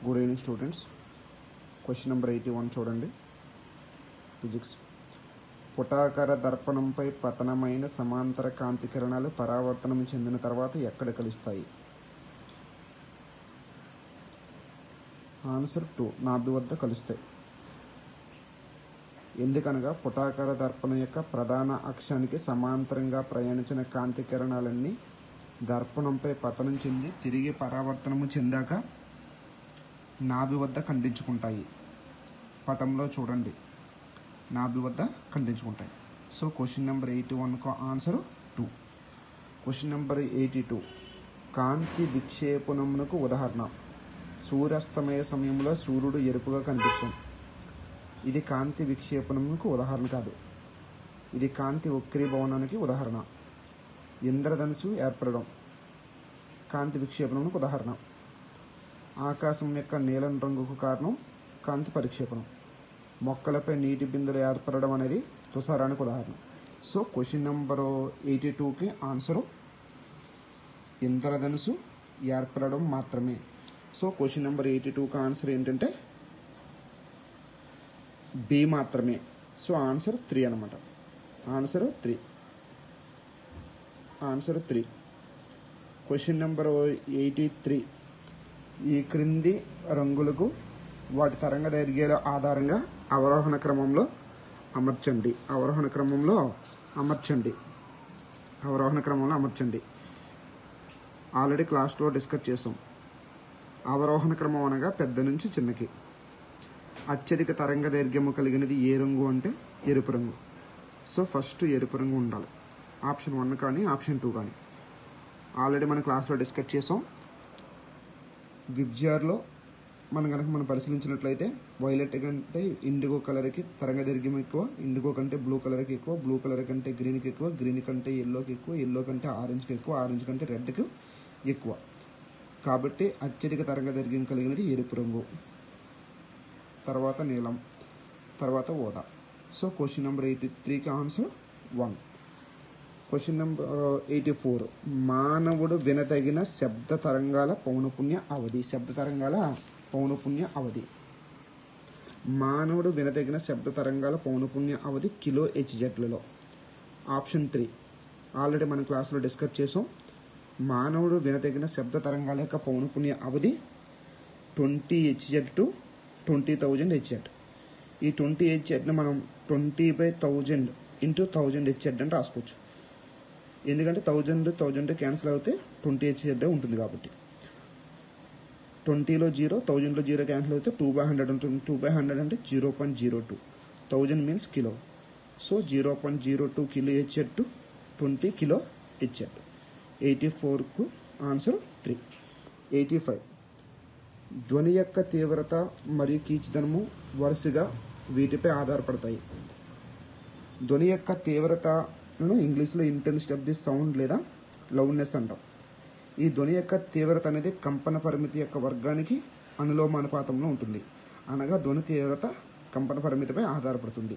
Good evening students. Question number 81 చూడండి. Physics. పుటాకార దర్పణంపై పతనమైన సమాంతర కాంతి కిరణాలు పరావర్తనం చెందిన తర్వాత ఎక్కడ కలుస్తాయి? ఆన్సర్ 2, నాభి వద్ద కలుస్తాయి. ఎందుకనగా పుటాకార దర్పణం యొక్క ప్రధాన అక్షానికి సమాంతరంగా ప్రయాణించిన కాంతి కిరణాలన్నీ దర్పణంపై పతనం చెంది తిరిగి పరావర్తనము చెందాక నాభి వద్ద ఖండించుకుంటాయి. పటంలో చూడండి, నాభి వద్ద ఖండించుకుంటాయి. సో క్వశ్చన్ నెంబర్ 81కు ఆన్సర్ 2. క్వశ్చన్ నెంబర్ 82, కాంతి విక్షేపణమునకు ఉదాహరణ. సూర్యాస్తమయ సమయంలో సూర్యుడు ఎరుపుగా కనిపించడం. ఇది కాంతి విక్షేపణమునకు ఉదాహరణ కాదు, ఇది కాంతి వక్రీభవనానికి ఉదాహరణ. ఇంద్రధనుసు ఏర్పడడం కాంతి విక్షేపణమునకు ఉదాహరణ. ఆకాశం యొక్క నీలం రంగుకు కారణం కాంతి పరిక్షేపణం. మొక్కలపై నీటి బిందులు ఏర్పడడం అనేది తుషారానికి ఉదాహరణ. సో క్వశ్చన్ నెంబర్ 82కి ఆన్సరు ఇంద్రధనుసు ఏర్పడడం మాత్రమే. సో క్వశ్చన్ నెంబర్ 82కి ఆన్సర్ ఏంటంటే బి మాత్రమే. సో ఆన్సర్ 3 అనమాట. ఆన్సర్ 3. క్వశ్చన్ నెంబర్ 83, ఈ క్రింది రంగులకు వాటి తరంగ దైర్ఘ్యాల ఆధారంగా అవరోహణ క్రమంలో అమర్చండి. ఆల్రెడీ క్లాస్లో డిస్కస్ చేసాం. అవరోహణ క్రమం అనగా పెద్ద నుంచి చిన్నకి. అత్యధిక తరంగ దైర్ఘ్యము కలిగినది ఏ రంగు అంటే ఎరుపు రంగు. సో ఫస్ట్ ఎరుపు రంగు ఉండాలి. ఆప్షన్ 1 కానీ ఆప్షన్ 2 కానీ ఆల్రెడీ మన క్లాస్లో డిస్కస్ చేసాం. విబ్జిఆర్లో మనం పరిశీలించినట్లయితే వైలెట్ కంటే ఇండిగో కలర్కి తరంగ దైర్ఘ్యం ఎక్కువ, ఇండిగో కంటే బ్లూ కలర్కి ఎక్కువ, బ్లూ కలర్ కంటే గ్రీన్కి ఎక్కువ, గ్రీన్ కంటే ఎల్లోకి ఎక్కువ, ఎల్లో కంటే ఆరెంజ్కి ఎక్కువ, ఆరెంజ్ కంటే రెడ్కి ఎక్కువ. కాబట్టి అత్యధిక తరంగ దైర్ఘ్యం కలిగినది ఎరుపు రంగు, తర్వాత నీలం, తర్వాత ఊదా. సో క్వశ్చన్ నెంబర్ 83కి ఆన్సర్ 1. క్వశ్చన్ నెంబర్ 84, మానవుడు వినదగిన శబ్ద తరంగాల పౌనపుణ్య అవధి. మానవుడు వినదగిన శబ్ద తరంగాల పౌనపుణ్య అవధి కిలో హెచ్జెడ్లలో. ఆప్షన్ 3 ఆల్రెడీ మన క్లాస్లో డిస్కస్ చేసాం. మానవుడు వినదగిన శబ్ద తరంగాల యొక్క పౌనపుణ్య అవధి 20 హెచ్జెడ్ టు 20,000 హెచ్జెడ్. ఈ 20 హెచ్జెడ్ని మనం 20/1000 ఇంటూ 1000 హెచ్జెడ్ అని రాసుకోవచ్చు. ఎందుకంటే 1000 క్యాన్సిల్ అవుతే 20 హెచ్జెడ్ ఉంటుంది కాబట్టి. 20లో 0, 1000లో 0 క్యాన్సిల్ అవుతే 2/100 ఉంటుంది. 2/100 అంటే 0.02. 1000 means kilo. So 0.02 kilo H Z to 20 kilo H Z. 84కు ఆన్సర్ 3. 85, ధ్వని యొక్క తీవ్రత మరియు కీచుదనము వరుసగా వీటిపై ఆధారపడతాయి. ధ్వని యొక్క తీవ్రతను ఇంగ్లీష్లో ఇంటెన్సిటీ ఆఫ్ ది సౌండ్ లేదా లౌడ్నెస్ అంటాం. ఈ ధ్వని యొక్క తీవ్రత అనేది కంపన పరిమితి యొక్క వర్గానికి అనులోమానుపాతంలో ఉంటుంది. అనగా ధ్వని తీవ్రత కంపన పరిమితిపై ఆధారపడుతుంది.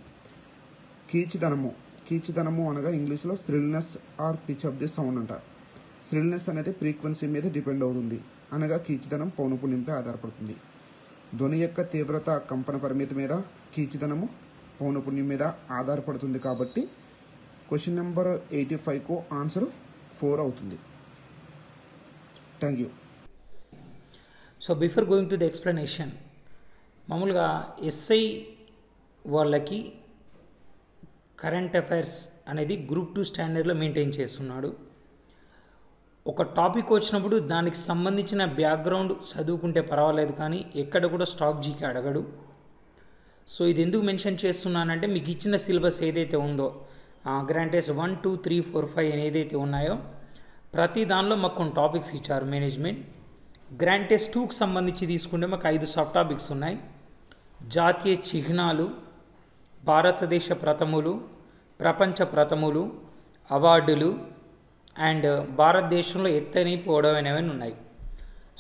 కీచుదనము అనగా ఇంగ్లీష్లో shrillness or pitch of the sound అంటారు. శ్రిల్నెస్ అనేది ఫ్రీక్వెన్సీ మీద డిపెండ్ అవుతుంది. అనగా కీచుదనం పౌనపుణ్యంపై ఆధారపడుతుంది. ధ్వని యొక్క తీవ్రత కంపన పరిమితి మీద, కీచుదనము పౌనపుణ్యం మీద ఆధారపడుతుంది. కాబట్టి క్వశ్చన్ నెంబర్ 85కు ఆన్సర్ 4 అవుతుంది. Thank you. So before going to the explanation, మామూలుగా ఎస్ఐ వాళ్ళకి కరెంట్ అఫైర్స్ అనేది గ్రూప్ 2 స్టాండర్డ్లో మెయింటైన్ చేస్తున్నాడు. ఒక టాపిక్ వచ్చినప్పుడు దానికి సంబంధించిన బ్యాక్గ్రౌండ్ చదువుకుంటే పర్వాలేదు, కానీ ఎక్కడ కూడా స్టాక్ జీకే అడగడు. సో ఇది ఎందుకు మెన్షన్ చేస్తున్నానంటే, మీకు ఇచ్చిన సిలబస్ ఏదైతే ఉందో గ్రాంటెస్ 1, 2, 3, 4, 5 ఏదైతే ఉన్నాయో ప్రతి దానిలో మాకు కొన్ని టాపిక్స్ ఇచ్చారు మేనేజ్మెంట్. గ్రాంటెస్ 2కి సంబంధించి తీసుకుంటే మాకు 5 సబ్ టాపిక్స్ ఉన్నాయి. జాతీయ చిహ్నాలు, భారతదేశ ప్రథములు, ప్రపంచ ప్రథములు, అవార్డులు అండ్ భారతదేశంలో ఎత్తైన పొడవైనవి ఉన్నాయి.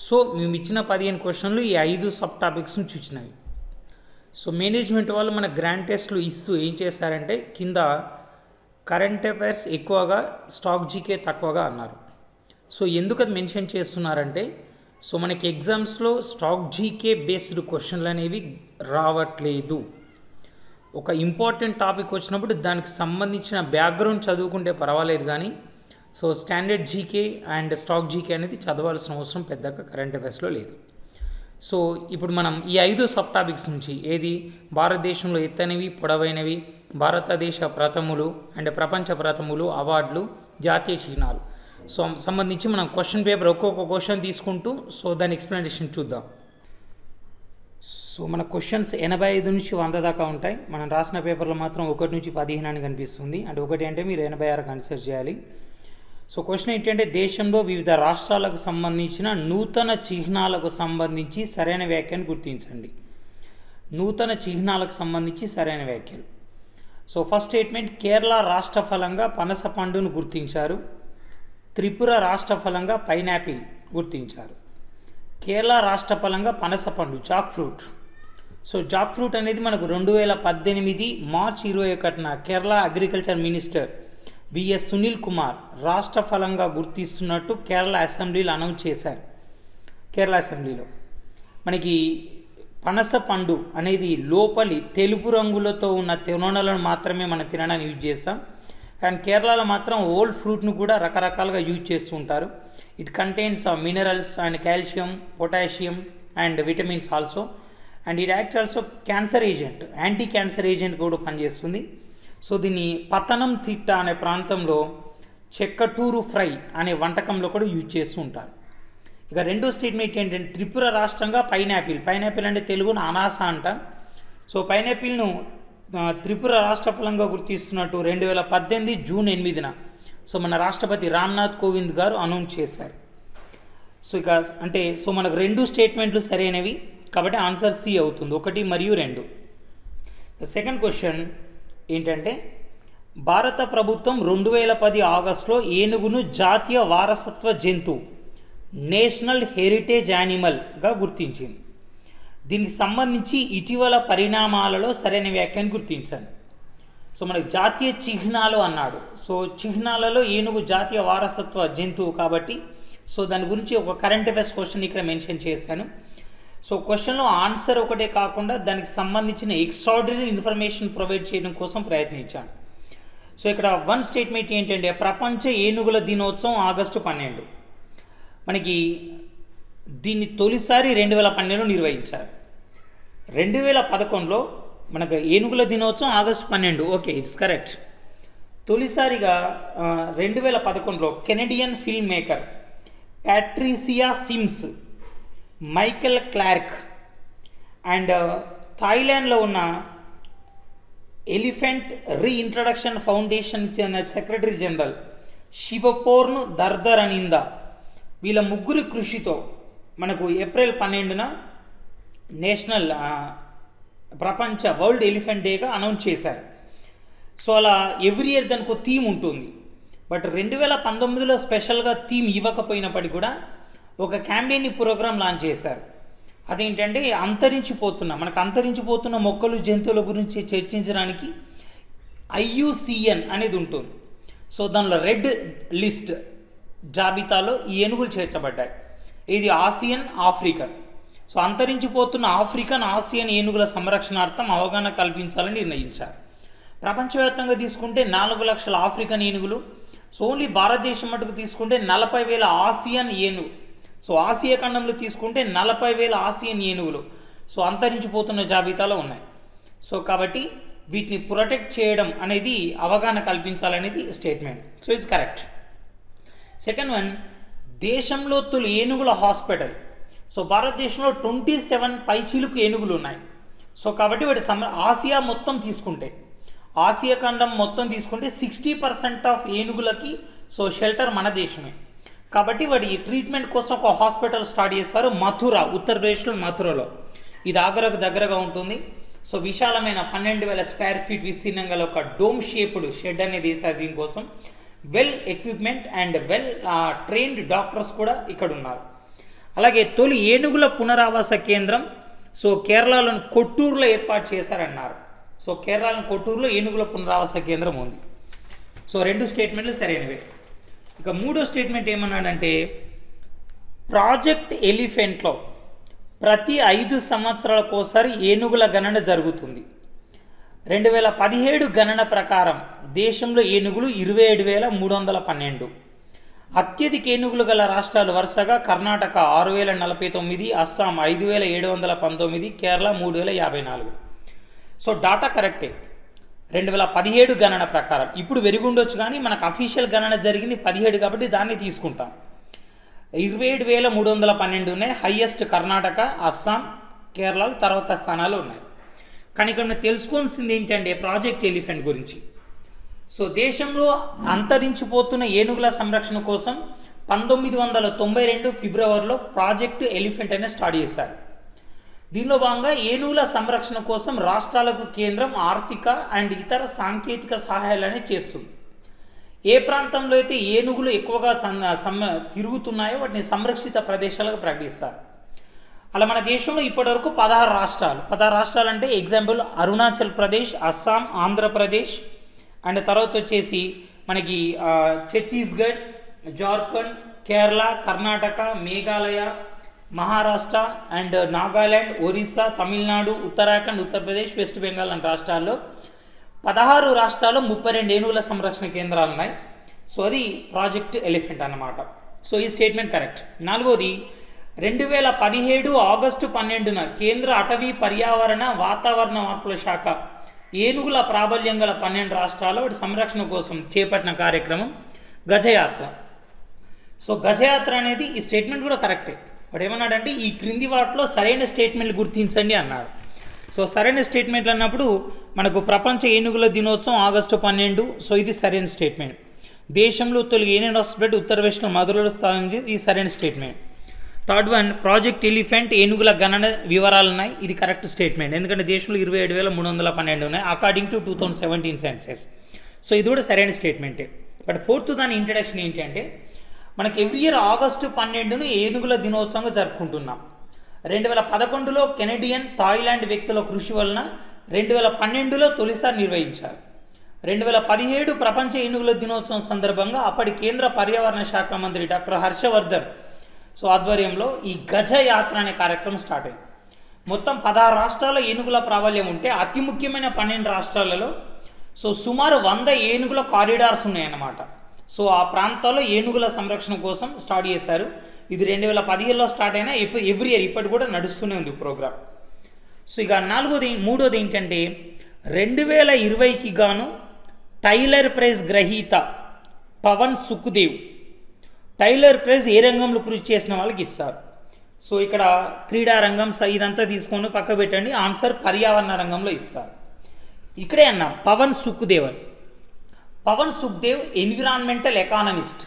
సో మేము ఇచ్చిన 15 క్వశ్చన్లు ఈ 5 సబ్ టాపిక్స్ను చూసినవి. సో మేనేజ్మెంట్ వాళ్ళు మన గ్రాండ్ టెస్ట్లు ఇస్తూ ఏం చేశారంటే, కింద కరెంట్ అఫైర్స్ ఎక్కువగా, స్టాక్ జీకే తక్కువగా అన్నారు. సో ఎందుకు అది మెన్షన్ చేస్తున్నారంటే, సో మనకి ఎగ్జామ్స్లో స్టాక్ జీకే బేస్డ్ క్వశ్చన్లు అనేవి రావట్లేదు. ఒక ఇంపార్టెంట్ టాపిక్ వచ్చినప్పుడు దానికి సంబంధించిన బ్యాక్గ్రౌండ్ చదువుకుంటే పర్వాలేదు, కానీ so standard GK and stock GK అనేది చదవాల్సిన అవసరం పెద్దగా కరెంట్ అఫైర్స్లో లేదు. సో ఇప్పుడు మనం ఈ 5 సబ్ టాపిక్స్ నుంచి ఏది భారతదేశంలో ఎత్తైనవి, పొడవైనవి, భారతదేశ ప్రథములు అండ్ ప్రపంచ ప్రథములు, అవార్డులు, జాతీయ చిహ్నాలు సో సంబంధించి మనం క్వశ్చన్ పేపర్ ఒక్కొక్క క్వశ్చన్ తీసుకుంటూ సో దాని ఎక్స్ప్లెనేషన్ చూద్దాం. సో మన క్వశ్చన్స్ 85 నుంచి 100 దాకా ఉంటాయి. మనం రాసిన పేపర్లో మాత్రం 1 నుంచి 15 అని కనిపిస్తుంది. అంటే 1 అంటే మీరు 86 కన్సిడర్ చేయాలి. సో క్వశ్చన్ ఏంటంటే, దేశంలో వివిధ రాష్ట్రాలకు సంబంధించిన నూతన చిహ్నాలకు సంబంధించి సరైన వ్యాఖ్యను గుర్తించండి. నూతన చిహ్నాలకు సంబంధించి సరైన వ్యాఖ్యలు. సో ఫస్ట్ స్టేట్మెంట్, కేరళ రాష్ట్ర ఫలంగా పనస పండును గుర్తించారు. త్రిపుర రాష్ట్ర ఫలంగా పైనాపిల్ గుర్తించారు. కేరళ రాష్ట్ర ఫలంగా పనస పండు, jackfruit. So jackfruit అనేది మనకు 2018 మార్చి 21న Kerala agriculture minister B S Sunil Kumar రాష్ట్ర ఫలంగా గుర్తిస్తున్నట్టు కేరళ అసెంబ్లీలో అనౌన్స్ చేశారు. కేరళ అసెంబ్లీలో మనకి పనస పండు అనేది లోపలి తెలుపు రంగులతో ఉన్న తినలను మాత్రమే మనం తినడానికి యూజ్ చేస్తాం. కానీ కేరళలో మాత్రం ఓల్డ్ ఫ్రూట్ను కూడా రకరకాలుగా యూజ్ చేస్తూ ఉంటారు. It contains minerals and calcium, potassium and vitamins also. And it act also cancer agent, anti cancer agent కూడా పనిచేస్తుంది. సో దీన్ని పతనం తిట్ట అనే ప్రాంతంలో చెక్కటూరు ఫ్రై అనే వంటకంలో కూడా యూజ్ చేస్తూ ఉంటారు. ఇక రెండో స్టేట్మెంట్ ఏంటంటే, త్రిపుర రాష్ట్రంగా పైనాపిల్. పైనాపిల్ అంటే తెలుగును అనాస అంటాం. సో పైనాపిల్ను త్రిపుర రాష్ట్ర ఫలంగా గుర్తిస్తున్నట్టు 2018 జూన్ 8న సో మన రాష్ట్రపతి రామ్నాథ్ కోవింద్ గారు అనౌన్స్ చేశారు. సో ఇక అంటే సో మనకు 2 స్టేట్మెంట్లు సరైనవి కాబట్టి ఆన్సర్ సి అవుతుంది, 1 మరియు 2. సెకండ్ క్వశ్చన్ ఏంటంటే, భారత ప్రభుత్వం 2010 ఆగస్టులో ఏనుగును జాతీయ వారసత్వ జంతువు, నేషనల్ హెరిటేజ్ యానిమల్గా గుర్తించింది. దీనికి సంబంధించి ఇటీవల పరిణామాలలో సరైన వ్యాఖ్యను గుర్తించండి. సో మనకు జాతీయ చిహ్నాలు అన్నాడు. సో చిహ్నాలలో ఏనుగు జాతీయ వారసత్వ జంతువు కాబట్టి సో దాని గురించి ఒక కరెంట్ అఫైర్స్ క్వశ్చన్ ఇక్కడ మెన్షన్ చేశాను. సో క్వశ్చన్లో ఆన్సర్ ఒకటే కాకుండా దానికి సంబంధించిన ఎక్స్ట్రాడినరీ ఇన్ఫర్మేషన్ ప్రొవైడ్ చేయడం కోసం ప్రయత్నించాను. సో ఇక్కడ 1 స్టేట్మెంట్ ఏంటంటే, ప్రపంచ ఏనుగుల దినోత్సవం ఆగస్టు 12. మనకి దీన్ని తొలిసారి 2012లో నిర్వహించారు. 2011లో మనకు ఏనుగుల దినోత్సవం ఆగస్టు 12. Okay, it's correct. తొలిసారిగా 2011లో Canadian film maker Patricia Sims, Michael Clark and థాయిలాండ్లో ఉన్న ఎలిఫెంట్ రీఇంట్రడక్షన్ ఫౌండేషన్ చెందిన సెక్రటరీ జనరల్ శివపోర్న్ దర్దరనింద వీళ్ళ ముగ్గురి కృషితో మనకు ఏప్రిల్ 12న నేషనల్ ప్రపంచ వరల్డ్ ఎలిఫెంట్ డేగా అనౌన్స్ చేశారు. సో అలా ఎవ్రీ ఇయర్ దానికి థీమ్ ఉంటుంది. బట్ 2019లో స్పెషల్గా థీమ్ ఇవ్వకపోయినప్పటికీ కూడా ఒక క్యాంపెయిన్ ప్రోగ్రామ్ లాంచ్ చేశారు. అదేంటంటే, మనకు అంతరించిపోతున్న మొక్కలు, జంతువుల గురించి చర్చించడానికి IUCN అనేది ఉంటుంది. సో దానిలో రెడ్ లిస్ట్ జాబితాలో ఈ ఏనుగులు చేర్చబడ్డాయి. ఇది ఆసియన్, ఆఫ్రికన్. సో అంతరించిపోతున్న ఆఫ్రికన్, ఆసియన్ ఏనుగుల సంరక్షణార్థం అవగాహన కల్పించాలని నిర్ణయించారు. ప్రపంచవ్యాప్తంగా తీసుకుంటే 4 లక్షల ఆఫ్రికన్ ఏనుగులు. సో ఓన్లీ భారతదేశం మటుకు తీసుకుంటే 40,000 ఆసియన్ ఏనుగు. సో ఆసియా ఖండంలో తీసుకుంటే 40,000 ఆసియన్ ఏనుగులు సో అంతరించిపోతున్న జాబితాలో ఉన్నాయి. సో కాబట్టి వీటిని ప్రొటెక్ట్ చేయడం అనేది, అవగాహన కల్పించాలనేది statement. So it's correct. Second one, దేశంలో తొలి ఏనుగుల హాస్పిటల్. సో భారతదేశంలో 27 పైచిలుకు ఏనుగులు ఉన్నాయి. సో కాబట్టి వాటి ఆసియా మొత్తం తీసుకుంటే, ఆసియా ఖండం మొత్తం తీసుకుంటే 60% ఆఫ్ ఏనుగులకి సో షెల్టర్ మన దేశమే. కాబట్టి వాడి ట్రీట్మెంట్ కోసం ఒక హాస్పిటల్ స్టార్ట్ చేస్తారు మథుర, ఉత్తరప్రదేశ్లో మథురలో. ఇది ఆగ్రాకు దగ్గరగా ఉంటుంది. సో విశాలమైన 12,000 స్క్వేర్ ఫీట్ విస్తీర్ణం గల ఒక డోమ్ షేప్డ్ షెడ్ అనేది వేశారు దీనికోసం. Well equipment and well trained doctors కూడా ఇక్కడ ఉన్నారు. అలాగే తొలి ఏనుగుల పునరావాస కేంద్రం సో కేరళలోని కొట్టూరులో ఏర్పాటు చేశారన్నారు. సో కేరళలోని కొట్టూరులో ఏనుగుల పునరావాస కేంద్రం ఉంది. సో 2 స్టేట్మెంట్లు సరైనవే. ఇక 3వ స్టేట్మెంట్ ఏమన్నాడంటే, ప్రాజెక్ట్ ఎలిఫెంట్లో ప్రతి 5 సంవత్సరాలకోసారి ఏనుగుల గణన జరుగుతుంది. 2017 గణన ప్రకారం దేశంలో ఏనుగులు 27,312. అత్యధిక ఏనుగులు గల రాష్ట్రాలు వరుసగా కర్ణాటక 6,049, అస్సాం 5,719, కేరళ 3,054. సో డాటా కరెక్టే 2017 గణన ప్రకారం. ఇప్పుడు పెరిగుండొచ్చు కానీ మనకు అఫీషియల్ గణన జరిగింది 17 కాబట్టి దాన్ని తీసుకుంటాం. 27,312 ఉన్నాయి. హైయెస్ట్ కర్ణాటక, అస్సాం, కేరళ తర్వాత స్థానాలు ఉన్నాయి. కానీ ఇక్కడ మీరు తెలుసుకోవాల్సింది ఏంటంటే ప్రాజెక్ట్ ఎలిఫెంట్ గురించి. సో దేశంలో అంతరించిపోతున్న ఏనుగుల సంరక్షణ కోసం 1992 ఫిబ్రవరిలో ప్రాజెక్టు ఎలిఫెంట్ అనేది స్టార్ట్ చేశారు. దీనిలో భాగంగా ఏనుగుల సంరక్షణ కోసం రాష్ట్రాలకు కేంద్రం ఆర్థిక అండ్ ఇతర సాంకేతిక సహాయాలనే చేస్తుంది. ఏ ప్రాంతంలో అయితే ఏనుగులు ఎక్కువగా తిరుగుతున్నాయో వాటిని సంరక్షిత ప్రదేశాలకు ప్రకటిస్తారు. అలా మన దేశంలో ఇప్పటివరకు 16 రాష్ట్రాలు అంటే ఎగ్జాంపుల్ అరుణాచల్ ప్రదేశ్, అస్సాం, ఆంధ్రప్రదేశ్ అండ్ తర్వాత వచ్చేసి మనకి ఛత్తీస్గఢ్, జార్ఖండ్, కేరళ, కర్ణాటక, మేఘాలయ, మహారాష్ట్ర అండ్ నాగాల్యాండ్, ఒరిస్సా, తమిళనాడు, ఉత్తరాఖండ్, ఉత్తరప్రదేశ్, వెస్ట్ బెంగాల్ అనే రాష్ట్రాల్లో 16 రాష్ట్రాల్లో 32 ఏనుగుల సంరక్షణ కేంద్రాలు ఉన్నాయి. సో అది ప్రాజెక్ట్ ఎలిఫెంట్ అన్నమాట. సో ఈ స్టేట్మెంట్ కరెక్ట్. 4వది 2017 ఆగస్టు 12న కేంద్ర అటవీ పర్యావరణ వాతావరణ మార్పుల శాఖ ఏనుగుల ప్రాబల్యం గల 12 రాష్ట్రాల్లో వాటి సంరక్షణ కోసం చేపట్టిన కార్యక్రమం గజయాత్ర. సో గజయాత్ర అనేది ఈ స్టేట్మెంట్ కూడా కరెక్టే. వాడు ఏమన్నాడంటే ఈ క్రింది వాటిలో సరైన స్టేట్మెంట్లు గుర్తించండి అన్నాడు. సో సరైన స్టేట్మెంట్లు అన్నప్పుడు మనకు ప్రపంచ ఏనుగుల దినోత్సవం ఆగస్టు 12. సో ఇది సరైన స్టేట్మెంట్. దేశంలో తొలి ఏనుగు హాస్పిటల్ ఉత్తర వెస్ట్లో మధురలో స్థాపించింది, ఇది సరైన statement. Third one project elephant ఏనుగుల గణన వివరాలు ఉన్నాయి, ఇది కరెక్ట్ స్టేట్మెంట్. ఎందుకంటే దేశంలో 27,312 ఉన్నాయి అకార్డింగ్ టు 2017 సెన్సెస్. సో ఇది కూడా సరైన స్టేట్మెంటే. బట్ ఫోర్త్ దాని ఇంట్రడక్షన్ ఏంటి అంటే మనకి ఎవ్రీ ఇయర్ ఆగస్టు 12ను ఏనుగుల దినోత్సవంగా జరుపుకుంటున్నాం. 2011లో కెనడియన్, థాయిలాండ్ వ్యక్తుల కృషి వలన 2012లో తొలిసారి నిర్వహించారు. 2017 ప్రపంచ ఏనుగుల దినోత్సవం సందర్భంగా అప్పటి కేంద్ర పర్యావరణ శాఖ మంత్రి డాక్టర్ హర్షవర్ధన్ సో ఆధ్వర్యంలో ఈ గజ యాత్ర అనే కార్యక్రమం స్టార్ట్ అయింది. మొత్తం 16 రాష్ట్రాల్లో ఏనుగుల ప్రాబల్యం ఉంటే అతి ముఖ్యమైన 12 రాష్ట్రాలలో సో సుమారు 100 ఏనుగుల కారిడార్స్ ఉన్నాయన్నమాట. సో ఆ ప్రాంతాల్లో ఏనుగుల సంరక్షణ కోసం స్టార్ట్ చేశారు. ఇది 2017లో స్టార్ట్ అయినా ఎవ్రీ ఇయర్ ఇప్పటి కూడా నడుస్తూనే ఉంది ప్రోగ్రామ్. సో ఇక మూడోది ఏంటంటే 2020కి గాను టైలర్ ప్రైజ్ గ్రహీత పవన్ సుఖ్దేవ్ టైలర్ ప్రైజ్ ఏ రంగంలో కృషి చేసిన వాళ్ళకి ఇస్తారు. సో ఇక్కడ క్రీడా రంగం ఇదంతా తీసుకొని పక్క పెట్టండి. ఆన్సర్ పర్యావరణ రంగంలో ఇస్తారు. ఇక్కడే అన్నాం పవన్ సుఖ్దేవ్ అని. Pavan Sukhdev environmental economist.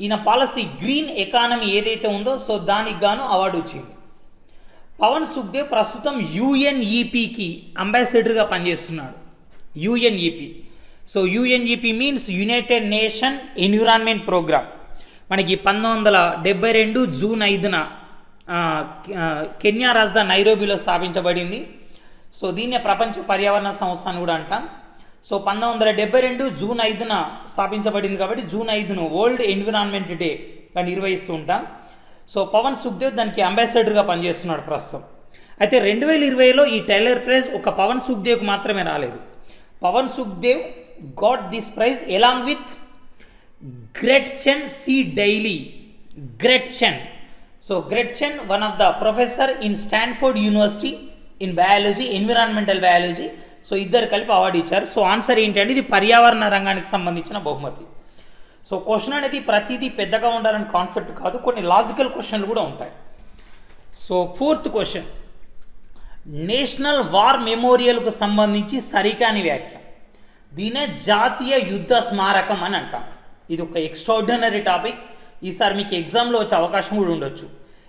ఈయన పాలసీ గ్రీన్ ఎకానమీ ఏదైతే ఉందో సో దానికి గాను అవార్డు వచ్చింది. పవన్ సుఖ్దేవ్ ప్రస్తుతం యుఎన్ఈపికి అంబాసిడర్గా పనిచేస్తున్నాడు. UNEP. So UNEP means United Nation environment programme. మనకి 1972 జూన్ 5న కెన్యా రాజధాని నైరోబీలో స్థాపించబడింది. సో దీన్నే ప్రపంచ పర్యావరణ సంస్థ అని కూడా అంటాం. సో 1972 జూన్ 5న స్థాపించబడింది కాబట్టి జూన్ 5ను వరల్డ్ ఎన్విరాన్మెంట్ డేగా నిర్వహిస్తూ ఉంటాం. సో పవన్ సుఖ్దేవ్ దానికి అంబాసిడర్గా పనిచేస్తున్నాడు ప్రస్తుతం. అయితే 2020లో ఈ టైలర్ ప్రైజ్ ఒక పవన్ సుఖ్దేవ్కి మాత్రమే రాలేదు. Pavan Sukhdev got this prize along with Gretchen C Daily. Gretchen. So Gretchen one of the professor in Stanford university in biology, environmental biology. So ఇద్దరు కలిపి అవార్డు ఇచ్చారు. సో ఆన్సర్ ఏంటంటే ఇది పర్యావరణ రంగానికి సంబంధించిన బహుమతి. సో క్వశ్చన్ అనేది ప్రతిదీ పెద్దగా ఉండాలని కాన్సెప్ట్ కాదు, కొన్ని లాజికల్ క్వశ్చన్లు కూడా ఉంటాయి. So fourth question national war మెమోరియల్కు సంబంధించి సరికాని వ్యాఖ్య. దీనే జాతీయ యుద్ధ స్మారకం అని అంటాం. ఇది ఒక ఎక్స్ట్రాడినరీ టాపిక్. ఈసారి మీకు ఎగ్జామ్లో వచ్చే అవకాశం కూడా ఉండొచ్చు.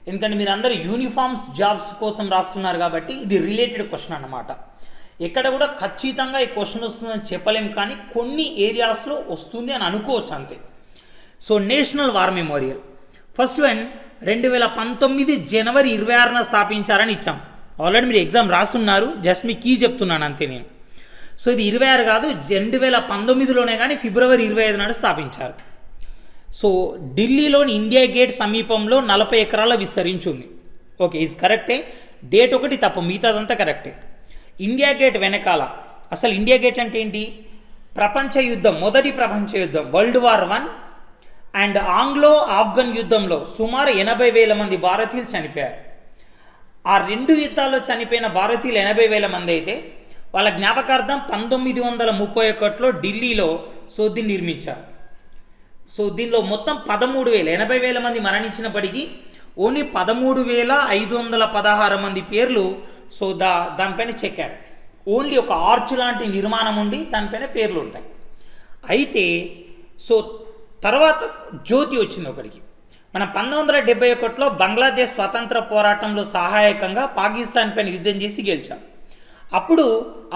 ఎందుకంటే మీరు అందరూ యూనిఫామ్స్ జాబ్స్ కోసం రాస్తున్నారు కాబట్టి ఇది రిలేటెడ్ క్వశ్చన్ అన్నమాట. ఎక్కడ కూడా ఖచ్చితంగా ఈ క్వశ్చన్ వస్తుందని చెప్పలేం, కానీ కొన్ని ఏరియాస్లో వస్తుంది అని అనుకోవచ్చు అంతే. So national war memorial first one 2019 జనవరి 26న స్థాపించారని ఇచ్చాం. ఆల్రెడీ మీరు ఎగ్జామ్ రాస్తున్నారు, జస్ట్ మీ కీ చెప్తున్నాను అంతే నేను. సో ఇది 26 కాదు, 2019లోనే కానీ ఫిబ్రవరి 25 నాడు స్థాపించారు. సో ఢిల్లీలోని ఇండియా గేట్ సమీపంలో 40 ఎకరాల విస్తరించి ఉంది. ఓకే, ఇది కరెక్టే. డేట్ ఒకటి తప్ప, మిగతాదంతా కరెక్టే. ఇండియా గేట్ వెనకాల అసలు ఇండియా గేట్ అంటే ఏంటి? ప్రపంచ యుద్ధం, మొదటి ప్రపంచ యుద్ధం world war 1 and Anglo Afghan యుద్ధంలో సుమారు 80,000 మంది భారతీయులు చనిపోయారు. ఆ 2 యుద్ధాల్లో చనిపోయిన భారతీయులు 80,000 మంది అయితే వాళ్ళ జ్ఞాపకార్థం 1931లో ఢిల్లీలో దీన్ని నిర్మించారు. సో దీనిలో మొత్తం 13,000, 80,000 మంది మరణించినప్పటికీ ఓన్లీ 13,516 మంది పేర్లు దానిపైన చెక్కారు. ఓన్లీ ఒక ఆర్చ్ లాంటి నిర్మాణం ఉండి దానిపైన పేర్లు ఉంటాయి. అయితే తర్వాత జ్యోతి వచ్చింది ఒకటికి. మనం 1971లో బంగ్లాదేశ్ స్వతంత్ర పోరాటంలో సహాయకంగా పాకిస్తాన్ పైన యుద్ధం చేసి గెలిచాం. అప్పుడు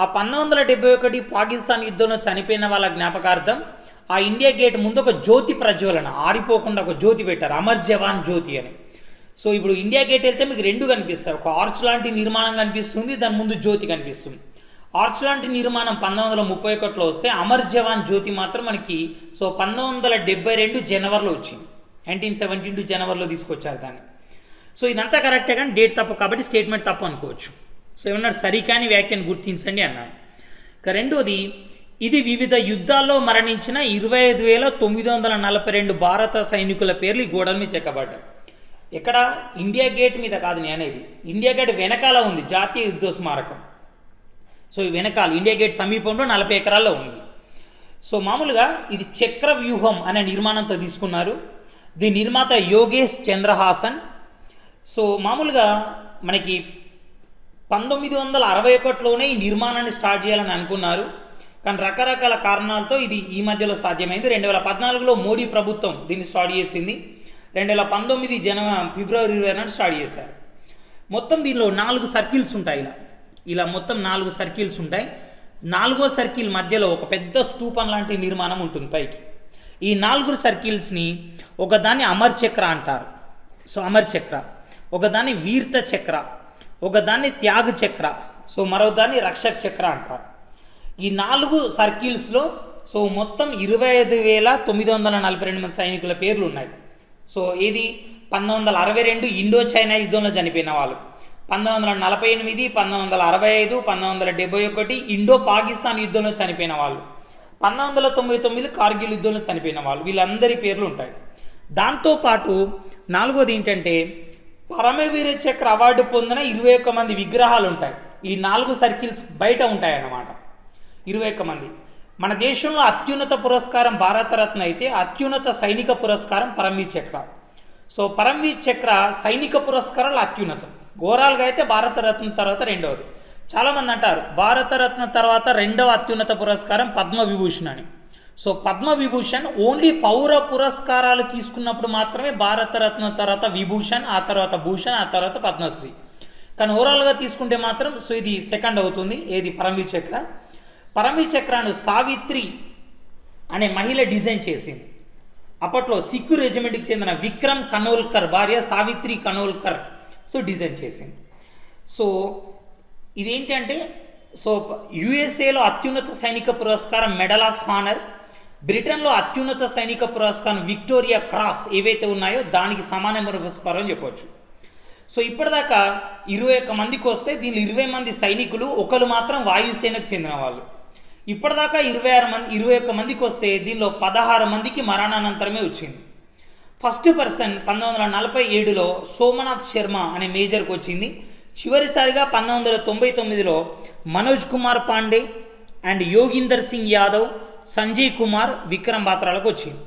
ఆ 1971 పాకిస్తాన్ యుద్ధంలో చనిపోయిన వాళ్ళ జ్ఞాపకార్థం ఆ ఇండియా గేట్ ముందు ఒక జ్యోతి ప్రజ్వలన, ఆరిపోకుండా ఒక జ్యోతి పెట్టారు, అమర్ జవాన్ జ్యోతి అని. సో ఇప్పుడు ఇండియా గేట్ వెళ్తే మీకు 2 కనిపిస్తాయి. ఒక ఆర్చ్ లాంటి నిర్మాణం కనిపిస్తుంది, దాని ముందు జ్యోతి కనిపిస్తుంది. ఆర్చ్ లాంటి నిర్మాణం 1931లో వస్తే అమర్ జవాన్ జ్యోతి మాత్రం మనకి 1972 జనవరిలో వచ్చింది. 1972 జనవరిలో తీసుకొచ్చారు దాన్ని. సో ఇదంతా కరెక్టే, కానీ డేట్ తప్పు కాబట్టి స్టేట్మెంట్ తప్పు అనుకోవచ్చు. సో ఏమన్నాడు? సరికాని వ్యాఖ్యను గుర్తించండి అన్నాడు. ఇక రెండోది, ఇది వివిధ యుద్ధాల్లో మరణించిన 25,942 భారత సైనికుల పేర్లు ఈ గోడల మీద చెక్కబడ్డాయి. ఎక్కడ? ఇండియా గేట్ మీద కాదు నేను అనేది. ఇండియా గేట్ వెనకాల ఉంది జాతీయ యుద్ధ స్మారకం. సో ఈ వెనకాల ఇండియా గేట్ సమీపంలో 40 ఎకరాల్లో ఉంది. సో మామూలుగా ఇది చక్ర వ్యూహం అనే నిర్మాణంతో తీసుకున్నారు. దీని నిర్మాత యోగేష్ చంద్రహాసన్. సో మామూలుగా మనకి 1961లోనే ఈ నిర్మాణాన్ని స్టార్ట్ చేయాలని అనుకున్నారు, కానీ రకరకాల కారణాలతో ఇది ఈ మధ్యలో సాధ్యమైంది. 2014లో మోడీ ప్రభుత్వం దీన్ని స్టార్ట్ చేసింది. 2019 ఫిబ్రవరి 20 స్టార్ట్ చేశారు. మొత్తం దీనిలో 4 సర్కిల్స్ ఉంటాయి. ఇలా మొత్తం 4 సర్కిల్స్ ఉంటాయి. 4వ సర్కిల్ మధ్యలో ఒక పెద్ద స్తూపం లాంటి నిర్మాణం ఉంటుంది పైకి. ఈ 4 సర్కిల్స్ని ఒకదాన్ని అమర్ చక్ర అంటారు. సో అమర్ చక్ర, ఒకదాన్ని వీర్త చక్ర, ఒకదాన్ని త్యాగ చక్ర, మరో దాన్ని రక్షక్ చక్ర అంటారు. ఈ 4 సర్కిల్స్లో మొత్తం 25,942 మంది సైనికుల పేర్లు ఉన్నాయి. ఇది 1962 ఇండో చైనా యుద్ధంలో చనిపోయిన వాళ్ళు, 1948, 1965, 1971 ఇండో పాకిస్తాన్ యుద్ధంలో చనిపోయిన వాళ్ళు, 1999 కార్గిల్ యుద్ధంలో చనిపోయిన వాళ్ళు, వీళ్ళందరి పేర్లు ఉంటాయి. దాంతోపాటు 4వది ఏంటంటే పరమవీర చక్ర అవార్డు పొందిన 21 మంది విగ్రహాలు ఉంటాయి. ఈ 4 సర్కిల్స్ బయట ఉంటాయి అన్నమాట. 21 మంది. మన దేశంలో అత్యున్నత పురస్కారం భారతరత్న అయితే అత్యున్నత సైనిక పురస్కారం పరమవీర్ చక్ర. పరమవీర్ చక్ర సైనిక పురస్కారాలు అత్యున్నతం. ఓవరాల్గా అయితే భారతరత్న తర్వాత 2వది. చాలామంది అంటారు భారతరత్న తర్వాత 2వ అత్యున్నత పురస్కారం పద్మవిభూషణ్ అని. పద్మవిభూషణ్ ఓన్లీ పౌర పురస్కారాలు తీసుకున్నప్పుడు మాత్రమే భారతరత్న తర్వాత విభూషణ్, ఆ తర్వాత భూషణ్, ఆ తర్వాత పద్మశ్రీ. కానీ ఓవరాల్గా తీసుకుంటే మాత్రం ఇది సెకండ్ అవుతుంది. ఏది? పరమవీర్ చక్ర. పరమవీర్ చక్రాను సావిత్రి అనే మహిళ డిజైన్ చేసింది. అప్పట్లో సిక్కు రెజిమెంట్కి చెందిన విక్రమ్ కనోల్కర్ భార్య సావిత్రి కనోల్కర్ డిజైన్ చేసింది. ఇదేంటంటే యుఎస్ఏలో అత్యున్నత సైనిక పురస్కారం మెడల్ ఆఫ్ హానర్, బ్రిటన్లో అత్యున్నత సైనిక పురస్కారం విక్టోరియా క్రాస్ ఏవైతే ఉన్నాయో దానికి సమానమైన పురస్కారం చెప్పవచ్చు. ఇప్పటిదాకా 21 మందికి వస్తే దీనిలో 20 మంది సైనికులు, ఒకరు మాత్రం వాయుసేనకు చెందిన వాళ్ళు. ఇప్పటిదాకా 21 మందికి వస్తే దీనిలో 16 మందికి మరణానంతరమే వచ్చింది. ఫస్ట్ పర్సన్ 1947లో సోమనాథ్ శర్మ అనే మేజర్కి వచ్చింది. చివరిసారిగా 1999లో మనోజ్ కుమార్ పాండే అండ్ యోగిందర్ సింగ్ యాదవ్, సంజయ్ కుమార్, విక్రమ్ బాత్రాలకు వచ్చింది.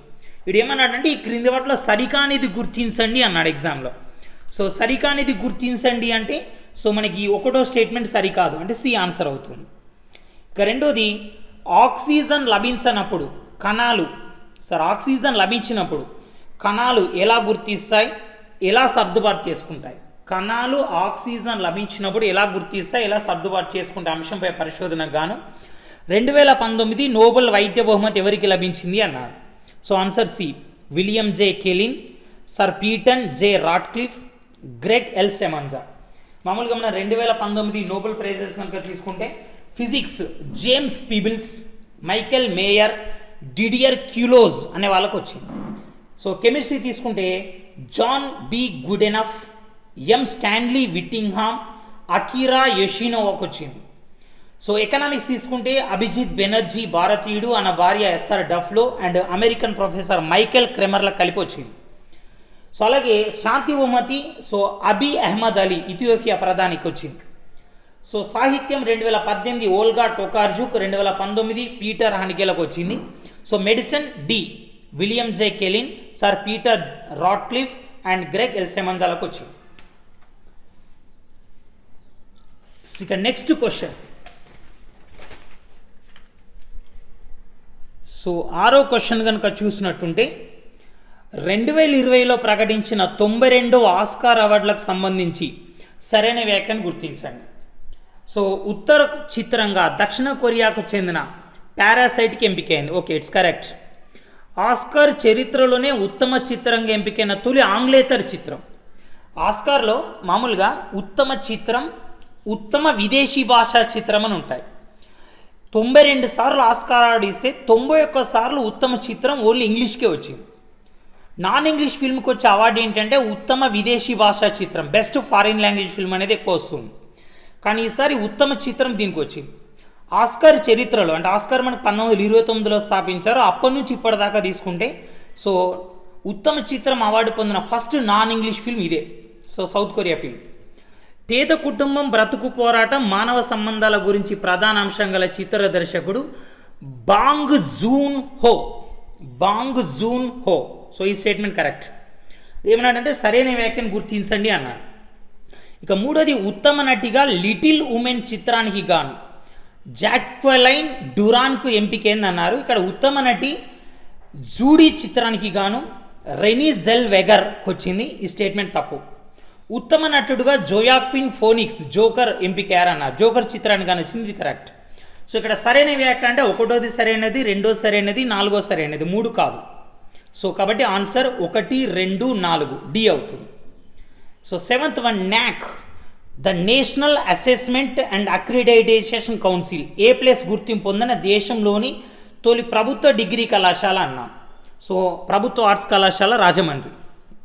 వీడు ఏమన్నాడంటే ఈ క్రింది వాటిలో సరికానిది గుర్తించండి అన్నాడు ఎగ్జామ్లో. సరికానిది గుర్తించండి అంటే మనకి 1వ స్టేట్మెంట్ సరికాదు అంటే సి ఆన్సర్ అవుతుంది. ఇక రెండోది, ఆక్సిజన్ లభించినప్పుడు కణాలు ఆక్సిజన్ లభించినప్పుడు కణాలు ఎలా గుర్తిస్తాయి, ఎలా సర్దుబాటు చేసుకుంటాయి? కణాలు ఆక్సిజన్ లభించినప్పుడు ఎలా గుర్తిస్తాయి, ఎలా సర్దుబాటు చేసుకుంటే అంశంపై పరిశోధనకు గాను 2019 నోబెల్ వైద్య బహుమతి ఎవరికి లభించింది అన్నారు. Answer C, William J Kaelin, Sir Peter J Ratcliffe, Gregg L Semenza. మామూలుగా మనం 2019 నోబెల్ ప్రైజెస్ కనుక తీసుకుంటే physics James Peebles, Michel Mayor, Didier Queloz అనే వాళ్ళకు వచ్చింది. సో కెమిస్ట్రీ తీసుకుంటే John B Goodenough, M Stanley Whittingham, Akira యోషినోవాకు వచ్చింది. సో ఎకనామిక్స్ తీసుకుంటే అభిజిత్ బెనర్జీ భారతీయుడు, అన్న భార్య Esther Duflo and American professor Michael క్రెమర్లకు కలిపి వచ్చింది. సో అలాగే శాంతి బహుమతి so Abiy Ahmed Ali Ethiopia ప్రధానికి వచ్చింది. సో సాహిత్యం 2018 ఓల్గా టోకార్జుక్, 2019 పీటర్ హనిగేలకు వచ్చింది. So medicine D William J Kaelin, Sir Peter Ratcliffe and Gregg ఎల్సెమంజాలకు వచ్చింది. ఇక నెక్స్ట్ క్వశ్చన్. సో 6వ క్వశ్చన్ కనుక చూసినట్టుంటే 2020లో ప్రకటించిన 92వ ఆస్కార్ అవార్డులకు సంబంధించి సరైన వ్యాఖ్యను గుర్తించండి. సో ఉత్తర చిత్రంగా దక్షిణ కొరియాకు చెందిన పారాసైట్కి ఎంపికైంది. Okay, it's correct. ఆస్కార్ చరిత్రలోనే ఉత్తమ చిత్రంగా ఎంపికైన తొలి ఆంగ్లేతర చిత్రం. ఆస్కార్లో మామూలుగా ఉత్తమ చిత్రం, ఉత్తమ విదేశీ భాషా చిత్రం అని ఉంటాయి. 92 సార్లు ఆస్కార్ అవార్డు ఇస్తే 91 సార్లు ఉత్తమ చిత్రం ఓన్లీ ఇంగ్లీష్కే వచ్చింది. నాన్ ఇంగ్లీష్ ఫిల్మ్కి వచ్చే అవార్డు ఏంటంటే ఉత్తమ విదేశీ భాషా చిత్రం, బెస్ట్ ఫారిన్ లాంగ్వేజ్ ఫిల్మ్ అనేది ఎక్కువ వస్తుంది. కానీ ఈసారి ఉత్తమ చిత్రం దీనికి వచ్చింది. ఆస్కార్ చరిత్రలో అంటే ఆస్కార్ మనకు 1929లో స్థాపించారు. అప్పటి నుంచి ఇప్పటిదాకా తీసుకుంటే సో ఉత్తమ చిత్రం అవార్డు పొందిన ఫస్ట్ నాన్ ఇంగ్లీష్ ఫిల్మ్ ఇదే. So south Korea film. పేద కుటుంబం బ్రతుకు పోరాటం మానవ సంబంధాల గురించి ప్రధాన అంశం గల చిత్ర దర్శకుడు బాంగ్ జూన్ హో. బాంగ్ జూన్ హో. సో ఈ స్టేట్మెంట్ కరెక్ట్. ఏమన్నాడంటే సరైన వ్యాఖ్యను గుర్తించండి అన్నాడు. ఇక మూడోది ఉత్తమ నటిగా లిటిల్ ఉమెన్ చిత్రానికి గాను జాక్వెలైన్ డురాన్కు ఎంపికైంది అన్నారు. ఇక్కడ ఉత్తమ నటి జూడీ చిత్రానికి గాను రెనీ జెల్ వెగర్కి వచ్చింది. ఈ స్టేట్మెంట్ తప్పు. ఉత్తమ నటుడుగా జోయాక్విన్ ఫోనిక్స్ జోకర్ ఎంపికయ్యారన్నారు. జోకర్ చిత్రానికి గాను వచ్చింది. ఇది కరెక్ట్. సో ఇక్కడ సరైన వ్యాఖ్య అంటే 1వది సరైనది, 2వది సరైనది, 4వ సరైనది, 3 కాదు. సో కాబట్టి ఆన్సర్ 1, 2, 4 డి అవుతుంది. So 7th one NAAC, the national assessment and accreditation council A+ గుర్తింపు పొందిన దేశంలోని తొలి ప్రభుత్వ డిగ్రీ కళాశాల అన్నాం. సో ప్రభుత్వ ఆర్ట్స్ కళాశాల రాజమండ్రి.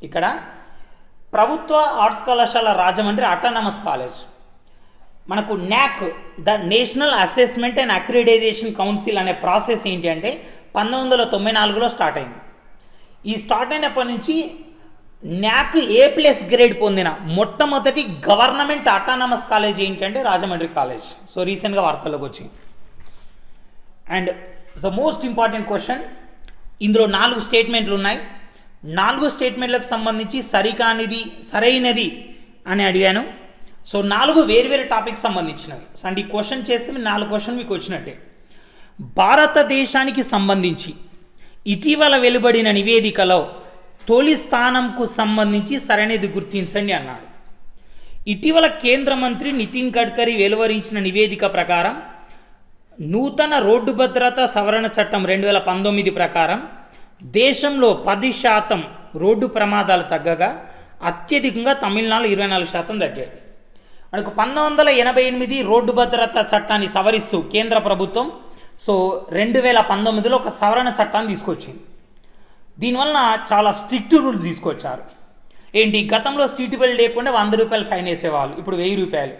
ఇక్కడ ప్రభుత్వ ఆర్ట్స్ కళాశాల రాజమండ్రి అటానమస్ కాలేజ్. మనకు NAAC, the national assessment and accreditation council అనే ప్రాసెస్ ఏంటి అంటే 1994లో స్టార్ట్ అయింది. ఈ స్టార్ట్ అయినప్పటి నుంచి NAAC A+ గ్రేడ్ పొందిన మొట్టమొదటి గవర్నమెంట్ అటానమస్ కాలేజ్ ఏంటంటే రాజమండ్రి కాలేజ్. సో రీసెంట్గా వార్తల్లోకి వచ్చింది. And the most important question, ఇందులో 4 స్టేట్మెంట్లు ఉన్నాయి. 4 స్టేట్మెంట్లకు సంబంధించి సరికానిది సరైనది అని అడిగాను. సో 4 వేర్వేరు టాపిక్ సంబంధించినవి. అంటే ఈ క్వశ్చన్ చేస్తే 4 క్వశ్చన్ మీకు వచ్చినట్టే. భారతదేశానికి సంబంధించి ఇటీవల వెలువడిన నివేదికలో తొలి స్థానంకు సంబంధించి సరైనది గుర్తించండి అన్నాడు. ఇటీవల కేంద్ర మంత్రి నితిన్ గడ్కరీ వెలువరించిన నివేదిక ప్రకారం నూతన రోడ్డు భద్రతా సవరణ చట్టం 2019 ప్రకారం దేశంలో 10% రోడ్డు ప్రమాదాలు తగ్గగా అత్యధికంగా తమిళనాడు 24% తగ్గాయి. మనకు 1988 రోడ్డు భద్రతా చట్టాన్ని సవరిస్తూ కేంద్ర ప్రభుత్వం సో 2019లో ఒక సవరణ చట్టాన్ని తీసుకొచ్చింది. దీనివల్ల చాలా స్ట్రిక్ట్ రూల్స్ తీసుకొచ్చారు. ఏంటి, గతంలో సీటు బెల్ట్ లేకుండా 100 రూపాయలు ఫైన్ వేసేవాళ్ళు, ఇప్పుడు 1000 రూపాయలు.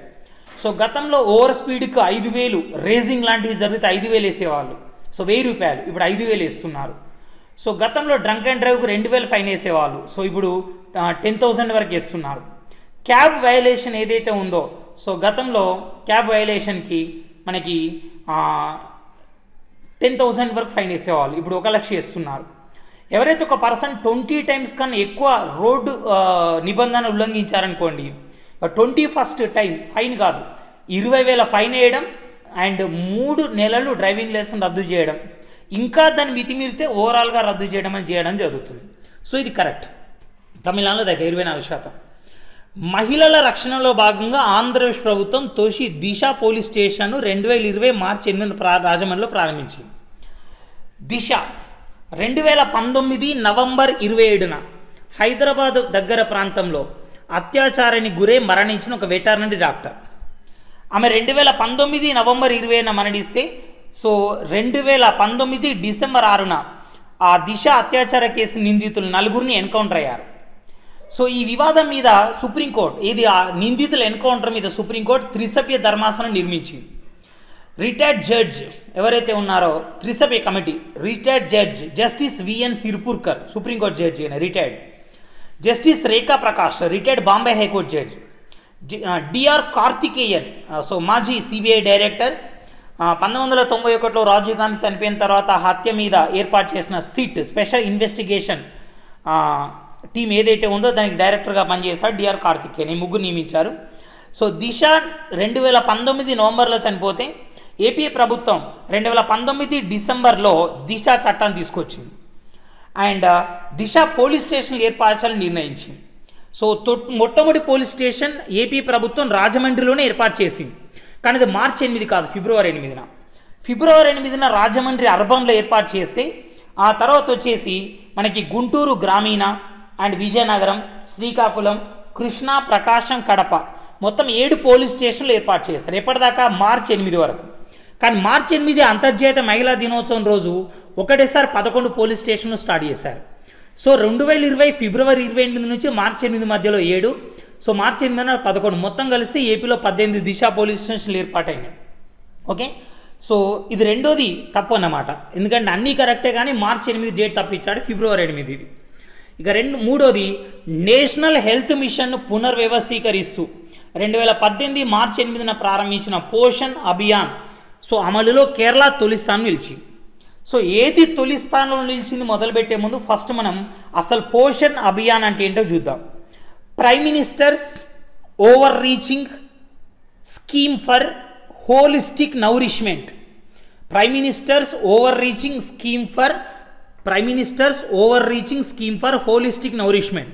సో గతంలో ఓవర్ స్పీడ్కి 5000, రేసింగ్ లాంటివి జరిగితే 5000 వేసేవాళ్ళు. సో 1000 రూపాయలు, ఇప్పుడు 5000 వేస్తున్నారు. సో గతంలో డ్రంక్ అండ్ డ్రైవ్కి 2000 ఫైన్ వేసేవాళ్ళు, సో ఇప్పుడు 10,000 వరకు వేస్తున్నారు. క్యాబ్ వయలేషన్ ఏదైతే ఉందో, సో గతంలో క్యాబ్ వయలేషన్కి మనకి 10,000 వరకు ఫైన్ వేసేవాళ్ళు, ఇప్పుడు 1,00,000 వేస్తున్నారు. ఎవరైతే ఒక పర్సన్ 20 టైమ్స్ కన్నా ఎక్కువ రోడ్డు నిబంధన ఉల్లంఘించారనుకోండి, 21st టైం ఫైన్ కాదు 20,000 ఫైన్ వేయడం అండ్ 3 నెలలు డ్రైవింగ్ లైసెన్స్ రద్దు చేయడం, ఇంకా దాన్ని మితిమీరితే ఓవరాల్గా రద్దు చేయడం అని చేయడం జరుగుతుంది. సో ఇది కరెక్ట్. తమిళనాడులో దగ్గర 24%. మహిళల రక్షణలో భాగంగా ఆంధ్రప్రదేశ్ ప్రభుత్వం తోషి దిశ పోలీస్ స్టేషన్ను 2020 మార్చి 8 రాజమండ్రిలో ప్రారంభించింది. దిశ 2019 నవంబర్ 27న హైదరాబాద్ దగ్గర ప్రాంతంలో అత్యాచారానికి గురై మరణించిన ఒక వెటర్నరీ డాక్టర్. ఆమె 2019 నవంబర్ 20న మరణిస్తే సో 2019 డిసెంబర్ 6న ఆ దిశ అత్యాచార కేసు నిందితులు 4గురిని ఎన్కౌంటర్ అయ్యారు. సో ఈ వివాదం మీద సుప్రీంకోర్టు ఆ నిందితుల ఎన్కౌంటర్ మీద సుప్రీంకోర్టు త్రిసభ్య ధర్మాసనం నిర్మించింది. రిటైర్డ్ జడ్జ్ ఎవరైతే ఉన్నారో త్రిసభ్య committee, retired judge justice VN Sirpurkar supreme court judge అయిన retired, justice Rekha Prakash retired Bombay high court judge, DR Karthikeyan so మాజీ సిబిఐ డైరెక్టర్, 1991లో రాజీవ్ గాంధీ చనిపోయిన తర్వాత హత్య మీద ఏర్పాటు చేసిన సిట్ స్పెషల్ ఇన్వెస్టిగేషన్ టీం ఏదైతే ఉందో దానికి డైరెక్టర్గా పనిచేశారు డిఆర్ కార్తికేయన్. ఈ ముగ్గురు నియమించారు. సో దిశ 2019 నవంబర్లో చనిపోతే ఏపీ ప్రభుత్వం 2019 డిసెంబర్లో దిశ చట్టాన్ని తీసుకొచ్చింది అండ్ దిశ పోలీస్ స్టేషన్లు ఏర్పరచాలని నిర్ణయించింది. సో మొట్టమొదటి పోలీస్ స్టేషన్ ఏపీ ప్రభుత్వం రాజమండ్రిలోనే ఏర్పాటు చేసింది. కానీ అది మార్చి 8 కాదు, ఫిబ్రవరి 8న. ఫిబ్రవరి 8న రాజమండ్రి అర్బన్లో ఏర్పాటు చేసి ఆ తర్వాత వచ్చేసి మనకి గుంటూరు గ్రామీణ అండ్ విజయనగరం, శ్రీకాకుళం, కృష్ణా, ప్రకాశం, కడప మొత్తం 7 పోలీస్ స్టేషన్లు ఏర్పాటు చేస్తారు ఎప్పటిదాకా మార్చి 8 వరకు. కానీ మార్చి 8 అంతర్జాతీయ మహిళా దినోత్సవం రోజు ఒకటేసారి 11 పోలీస్ స్టేషన్లు స్టార్ట్ చేశారు. సో 2020 ఫిబ్రవరి 28 నుంచి మార్చి 8 మధ్యలో 7, సో మార్చి 8న 11, మొత్తం కలిసి ఏపీలో 18 దిశ పోలీస్ స్టేషన్లు ఏర్పాటైనాయి. ఓకే, సో ఇది రెండోది తప్పు అన్నమాట, ఎందుకంటే అన్నీ కరెక్టే కానీ మార్చి 8 డేట్ తప్పించాడు, ఫిబ్రవరి 8 ఇది. ఇక మూడోది నేషనల్ హెల్త్ మిషన్ను పునర్వ్యవస్థీకరిస్తూ 2018 మార్చి 8న ప్రారంభించిన పోషణ్ అభియాన్ సో అమలులో కేరళ తొలి స్థానం నిలిచింది. సో ఏది తొలి స్థానంలో నిలిచింది మొదలుపెట్టే ముందు ఫస్ట్ మనం అసలు పోషణ్ అభియాన్ అంటే ఏంటో చూద్దాం. Prime ministers over reaching scheme for holistic nourishment, prime ministers over reaching scheme for holistic nourishment.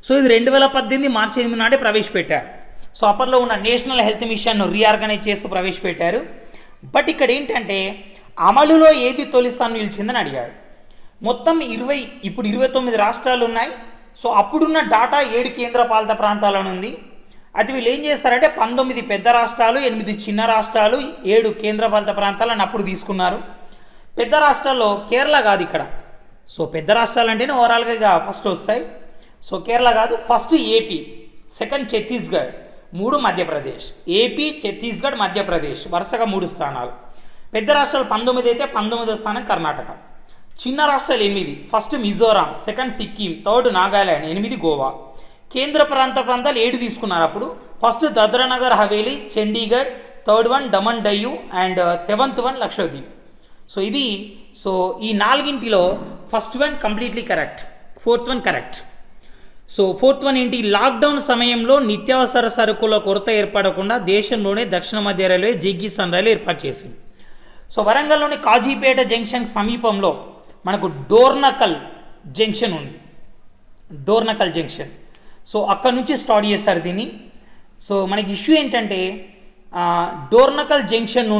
So ఇది 2018 మార్చి 8 నాడే ప్రవేశపెట్టారు. సో అప్పట్లో ఉన్న నేషనల్ హెల్త్ మిషన్ను రీఆర్గనైజ్ చేస్తూ ప్రవేశపెట్టారు. బట్ ఇక్కడ ఏంటంటే అమలులో ఏది తొలి స్థానం నిలిచిందని అడిగాడు. మొత్తం 29 రాష్ట్రాలు ఉన్నాయి. సో అప్పుడున్న డాటా 7 కేంద్రపాలిత ప్రాంతాలను ఉంది. అది వీళ్ళు ఏం చేస్తారంటే 19 పెద్ద రాష్ట్రాలు, 8 చిన్న రాష్ట్రాలు, 7 కేంద్రపాలిత ప్రాంతాలను అప్పుడు తీసుకున్నారు. పెద్ద రాష్ట్రాల్లో కేరళ కాదు ఇక్కడ. సో పెద్ద రాష్ట్రాలు అంటేనే ఓవరాల్గా ఫస్ట్ వస్తాయి. సో కేరళ కాదు, first AP, second Chhattisgarh, 3 Madhya Pradesh. AP, Chhattisgarh, Madhya Pradesh వరుసగా 3 స్థానాలు. పెద్ద రాష్ట్రాలు 19 అయితే 19వ స్థానం కర్ణాటక. చిన్న రాష్ట్రాలు 8, first Mizoram, second Sikkim, third Nagaland, 8 Goa. కేంద్ర ప్రాంతాలు 7 తీసుకున్నారు అప్పుడు. First Dadra Nagar Haveli, Chandigarh, third one Daman Diu and 7th one Lakshadweep. So ఇది ఈ 4 first one completely correct, 4th one correct. So 4th one ఏంటి, లాక్డౌన్ సమయంలో నిత్యావసర సరుకుల కొరత ఏర్పడకుండా దేశంలోనే దక్షిణ మధ్య రైల్వే జిగ్గిసన్ రైలు ఏర్పాటు చేసింది. సో వరంగల్లోని కాజీపేట జంక్షన్ సమీపంలో మనకు డోర్నకల్ జంక్షన్ ఉంది, డోర్నకల్ జంక్షన్. సో అక్కడ నుంచి స్టార్ట్ చేశారు దీన్ని. సో మనకి ఇష్యూ ఏంటంటే డోర్నకల్ జంక్షన్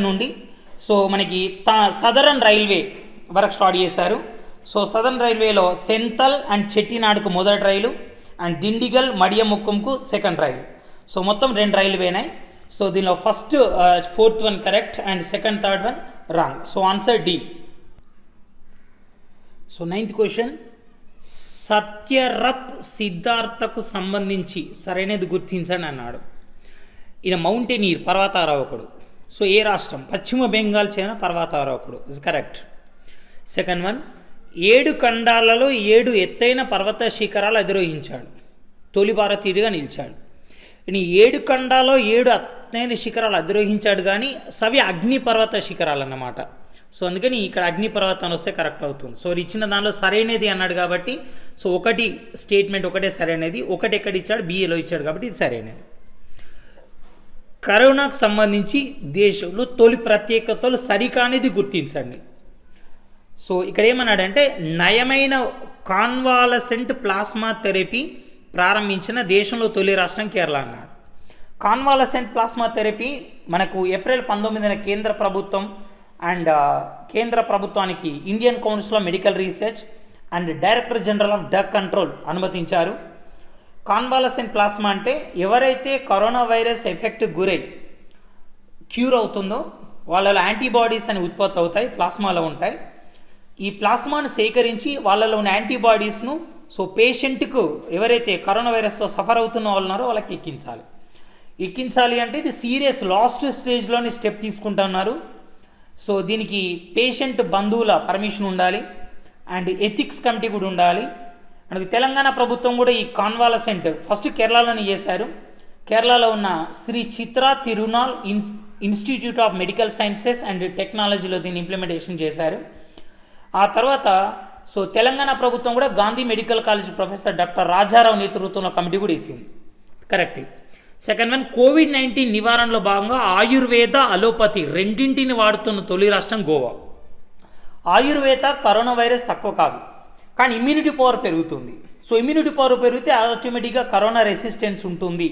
నుండి సో మనకి సదరన్ రైల్వే వరకు స్టార్ట్ చేశారు. సో సదరన్ రైల్వేలో సెంతల్ అండ్ చెట్టినాడుకు మొదటి రైలు అండ్ దిండిగల్ మడియముక్కంకు సెకండ్ రైలు. సో మొత్తం 2 రైలు పోయినాయి. సో దీనిలో first 4th one correct and second, third one wrong. So answer D. So 9th question, Satyarup సిద్ధార్థకు సంబంధించి సరైనది గుర్తించండి అన్నాడు. ఈయన మౌంటైనీర్, పర్వతారోహకుడు. సో ఏ రాష్ట్రం? పశ్చిమ బెంగాల్ చెందిన పర్వతారోహకుడు. Is correct. సెకండ్ వన్, 7 ఖండాలలో 7 ఎత్తైన పర్వత శిఖరాలు అధిరోహించాడు, తొలి భారతీయుడిగా నిలిచాడు. ఈ 7 ఖండాల్లో 7 ఎత్తైన శిఖరాలు అధిరోహించాడు, కానీ అవి అగ్నిపర్వత శిఖరాలు అన్నమాట. సో అందుకని ఇక్కడ అగ్నిపర్వతం వస్తే కరెక్ట్ అవుతుంది. సో ఇచ్చిన దానిలో సరైనది అన్నాడు కాబట్టి సో ఒకటి స్టేట్మెంట్ ఒకటే సరైనది, ఒకటి ఎక్కడ ఇచ్చాడు, బిఏలో ఇచ్చాడు కాబట్టి ఇది సరైనది. కరోనాకు సంబంధించి దేశంలో తొలి ప్రత్యేకతలు సరికానిది గుర్తించండి. సో ఇక్కడ ఏమన్నాడంటే నయమైన కాన్వాలసెంట్ ప్లాస్మా థెరపీ ప్రారంభించిన దేశంలో తొలి రాష్ట్రం కేరళ అన్నాడు. కాన్వాలసెంట్ ప్లాస్మా థెరపీ మనకు ఏప్రిల్ 19న కేంద్ర ప్రభుత్వానికి Indian council of medical research and director general of drug control అనుమతించారు. కాన్వాలసెంట్ ప్లాస్మా అంటే ఎవరైతే కరోనా వైరస్ ఎఫెక్ట్ గురై క్యూర్ అవుతుందో వాళ్ళలో యాంటీబాడీస్ అని ఉత్పత్తి అవుతాయి, ప్లాస్మాలో ఉంటాయి. ఈ ప్లాస్మాను సేకరించి వాళ్ళలో ఉన్న యాంటీబాడీస్ను సో పేషెంట్కు ఎవరైతే కరోనా వైరస్తో సఫర్ అవుతున్న వాళ్ళు ఉన్నారో వాళ్ళకి ఎక్కించాలి అంటే ఇది సీరియస్ లాస్ట్ స్టేజ్లోని స్టెప్ తీసుకుంటున్నారు. సో దీనికి పేషెంట్ బంధువుల పర్మిషన్ ఉండాలి అండ్ ఎథిక్స్ కమిటీ కూడా ఉండాలి. మనకి తెలంగాణ ప్రభుత్వం కూడా ఈ కాన్వాలసెంట్ ఫస్ట్ కేరళలోనే చేశారు. కేరళలో ఉన్న Sree Chitra Tirunal Institute of Medical Sciences and టెక్నాలజీలో దీన్ని ఇంప్లిమెంటేషన్ చేశారు. ఆ తర్వాత సో తెలంగాణ ప్రభుత్వం కూడా Gandhi medical college professor doctor Rajarao నేతృత్వంలో కమిటీ కూడా వేసింది. కరెక్ట్. సెకండ్ వన్, కోవిడ్-19 నివారణలో భాగంగా ఆయుర్వేద, అలోపతి రెండింటిని వాడుతున్న తొలి రాష్ట్రం గోవా. ఆయుర్వేద కరోనా వైరస్ తక్కువ కాదు, కానీ ఇమ్యూనిటీ పవర్ పెరుగుతుంది. సో ఇమ్యూనిటీ పవర్ పెరిగితే ఆటోమేటిక్గా కరోనా రెసిస్టెన్స్ ఉంటుంది.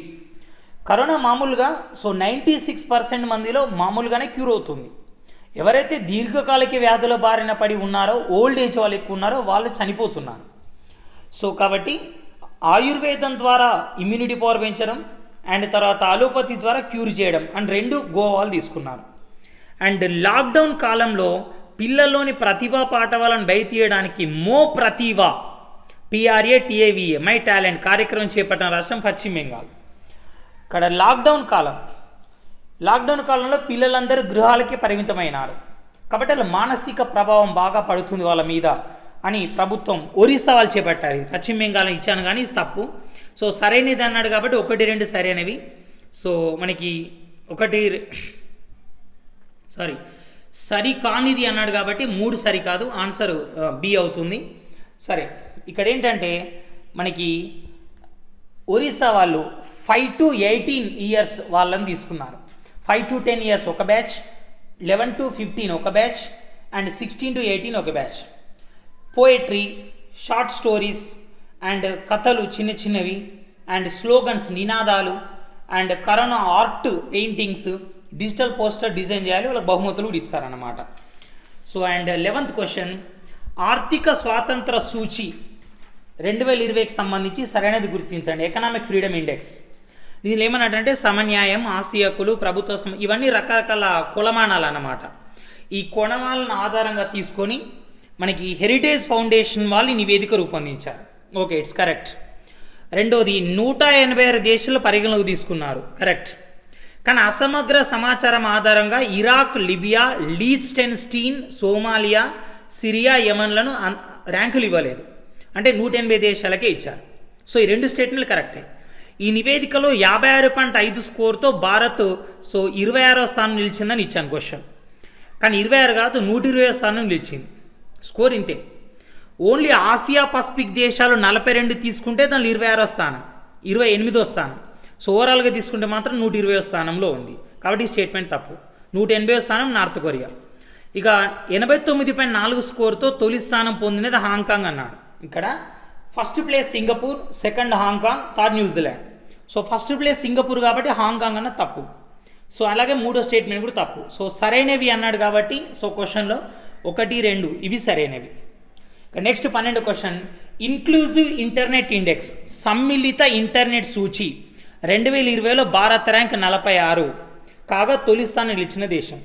కరోనా మామూలుగా సో 96% మందిలో మామూలుగానే క్యూర్ అవుతుంది. ఎవరైతే దీర్ఘకాలిక వ్యాధుల బారిన పడి ఉన్నారో, ఓల్డ్ ఏజ్ వాళ్ళు ఎక్కువ ఉన్నారో వాళ్ళు చనిపోతున్నారు. సో కాబట్టి ఆయుర్వేదం ద్వారా ఇమ్యూనిటీ పవర్ పెంచడం అండ్ తర్వాత అలోపతి ద్వారా క్యూర్ చేయడం అండ్ రెండు గోవాలు తీసుకున్నారు. అండ్ లాక్డౌన్ కాలంలో పిల్లల్లోని ప్రతిభా పాఠవాలను బయట తీయడానికి మో ప్రతిభ PRATAVA మై టాలెంట్ కార్యక్రమం చేపట్టిన రాష్ట్రం పశ్చిమ బెంగాల్. ఇక్కడ లాక్డౌన్ కాలంలో పిల్లలందరూ గృహాలకి పరిమితమైనారు కాబట్టి వాళ్ళ మానసిక ప్రభావం బాగా పడుతుంది వాళ్ళ మీద అని ప్రభుత్వం ఒరిస్సా వాళ్ళు చేపట్టారు. ఇది పశ్చిమ బెంగాల్ ఇచ్చాను కానీ ఇది తప్పు. సో సరైనది అన్నాడు కాబట్టి 1-2 సరైనవి. సో మనకి సరికానిది అన్నాడు కాబట్టి 3 సరికాదు, ఆన్సర్ బి అవుతుంది. సరే, ఇక్కడ ఏంటంటే మనకి ఒరిస్సా వాళ్ళు 5 to 18 ఇయర్స్ వాళ్ళని తీసుకున్నారు. 5 to 10 ఇయర్స్ ఒక బ్యాచ్, 11 to 15 ఒక బ్యాచ్ అండ్ 16 to 18 ఒక batch. Poetry, short stories and కథలు చిన్న చిన్నవి అండ్ స్లోగన్స్ నినాదాలు and corona art paintings, digital poster design చేయాలి, వాళ్ళకి బహుమతులు కూడా ఇస్తారన్నమాట. సో అండ్ 11th క్వశ్చన్, ఆర్థిక స్వాతంత్ర సూచి 2020కి సంబంధించి సరైనది గుర్తించండి. ఎకనామిక్ ఫ్రీడమ్ ఇండెక్స్ దీనిలో ఏమన్నట్టంటే సమన్యాయం, ఆస్తి హక్కులు, ప్రభుత్వ ఇవన్నీ రకరకాల కొలమానాలు అన్నమాట. ఈ కొలమానాలను ఆధారంగా తీసుకొని మనకి హెరిటేజ్ ఫౌండేషన్ వాళ్ళు నివేదిక రూపొందించారు. Okay, it's correct. రెండోది 186 దేశాలు పరిగణలోకి తీసుకున్నారు. కరెక్ట్. కానీ అసమగ్ర సమాచారం ఆధారంగా ఇరాక్, లిబియా, లీచ్టెన్స్టీన్, సోమాలియా, సిరియా, యమన్లను ర్యాంకులు ఇవ్వలేదు. అంటే 180 దేశాలకే ఇచ్చారు. సో ఈ 2 స్టేట్మెంట్లు కరెక్టే. ఈ నివేదికలో 56.5 స్కోర్తో భారత్ సో 26వ స్థానం నిలిచిందని ఇచ్చాను క్వశ్చన్. కానీ 26 కాదు, 120వ స్థానం నిలిచింది. స్కోర్ ఇంతే. ఓన్లీ ఆసియా పసిఫిక్ దేశాలు 42 తీసుకుంటే దానిలో 26వ స్థానం, 28వ స్థానం. సో ఓవరాల్గా తీసుకుంటే మాత్రం 120వ స్థానంలో ఉంది. కాబట్టి ఈ స్టేట్మెంట్ తప్పు. 180వ స్థానం నార్త్ కొరియా. ఇక 89.4 స్కోర్తో తొలి స్థానం పొందినది హాంకాంగ్ అన్నాడు. ఇక్కడ first place Singapore, second Hong Kong, third New Zealand. So first place Singapore కాబట్టి హాంకాంగ్ అన్న తప్పు. సో అలాగే 3వ స్టేట్మెంట్ కూడా తప్పు. సో సరైనవి అన్నాడు కాబట్టి సో క్వశ్చన్లో 1, 2 ఇవి సరైనవి. నెక్స్ట్ 12వ క్వశ్చన్, ఇన్క్లూజివ్ ఇంటర్నెట్ ఇండెక్స్ సమ్మిళిత ఇంటర్నెట్ సూచి 2020లో భారత్ ర్యాంక్ 46 కాగా తొలి స్థానం నిలిచిన దేశం.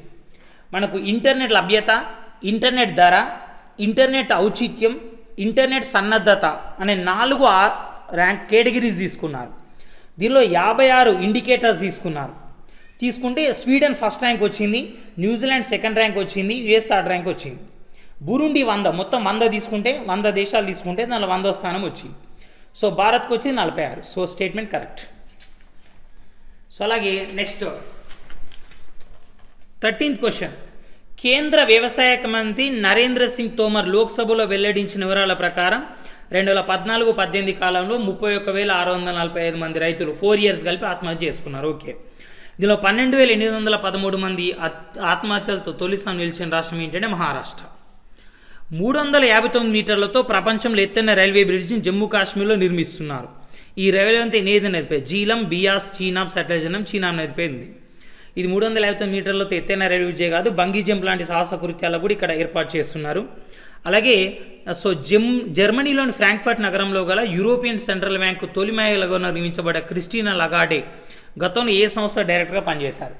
మనకు ఇంటర్నెట్ లభ్యత, ఇంటర్నెట్ ధర, ఇంటర్నెట్ ఔచిత్యం, ఇంటర్నెట్ సన్నద్ధత అనే 4 ర్యాంక్ కేటగిరీస్ తీసుకున్నారు. దీనిలో 56 ఇండికేటర్స్ తీసుకుంటే స్వీడన్ ఫస్ట్ ర్యాంక్ వచ్చింది, న్యూజిలాండ్ సెకండ్ ర్యాంక్ వచ్చింది, US థర్డ్ ర్యాంక్ వచ్చింది. బురుండి 100, మొత్తం 100 తీసుకుంటే 100 దేశాలు తీసుకుంటే దానిలో 100వ స్థానం వచ్చింది. సో భారత్కి వచ్చింది 46. So statement correct. సో అలాగే నెక్స్ట్ 13th క్వశ్చన్, కేంద్ర వ్యవసాయ మంత్రి నరేంద్ర సింగ్ తోమర్ లోక్సభలో వెల్లడించిన వివరాల ప్రకారం 2014-18 కాలంలో 31,645 మంది రైతులు 4 ఇయర్స్ కలిపి ఆత్మహత్య చేసుకున్నారు. ఓకే, దీనిలో 12,813 మంది ఆత్మహత్యలతో తొలి స్థానం నిలిచిన రాష్ట్రం ఏంటంటే మహారాష్ట్ర. 359 మీటర్లతో ప్రపంచంలో ఎత్తైన రైల్వే బ్రిడ్జిని జమ్మూ కాశ్మీర్లో నిర్మిస్తున్నారు. ఈ రైల్వే అంతా ఏది నదిపై జీలం, బియాస్, చీనాబ్, సట్లెజనం, చీనాబ్ నదిపై ఉంది. ఇది 359 మీటర్లతో ఎత్తైన రైల్వే బ్రిడ్జే కాదు, బంగీ జంప్ లాంటి సాహస కృత్యాలు కూడా ఇక్కడ ఏర్పాటు చేస్తున్నారు. అలాగే సో జర్మనీలోని ఫ్రాంక్ఫర్ట్ నగరంలో గల యూరోపియన్ సెంట్రల్ బ్యాంకు తొలి మహిళగా నిర్మించబడ్డ క్రిస్టినా లగాడే గతంలో ఏ సంస్థ డైరెక్టర్గా పనిచేశారు?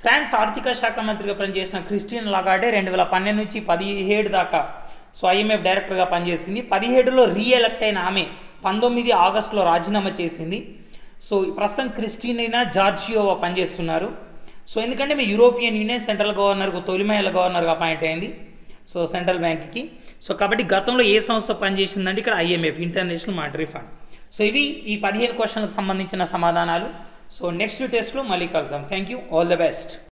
ఫ్రాన్స్ ఆర్థిక శాఖ మంత్రిగా పనిచేసిన క్రిస్టియన్ లాగార్డే 2012 నుంచి 17 దాకా సో ఐఎంఎఫ్ డైరెక్టర్గా పనిచేసింది. 17లో రీఎలెక్ట్ అయిన ఆమె 19 ఆగస్టులో రాజీనామా చేసింది. సో ప్రస్తుతం క్రిస్టినా జార్జియోవా పనిచేస్తున్నారు. సో ఎందుకంటే మీ యూరోపియన్ యూనియన్ సెంట్రల్ గవర్నర్కు తొలి మహిళ గవర్నర్గా అపాయింట్ అయింది సో సెంట్రల్ బ్యాంక్కి. సో కాబట్టి గతంలో ఏ సంస్థ పనిచేసిందంటే ఇక్కడ IMF, international monetary fund. So ఇవి ఈ 15 క్వశ్చన్లకు సంబంధించిన సమాధానాలు. సో నెక్స్ట్ టెస్ట్లో మళ్ళీ కలుద్దాం. Thank you, all the best.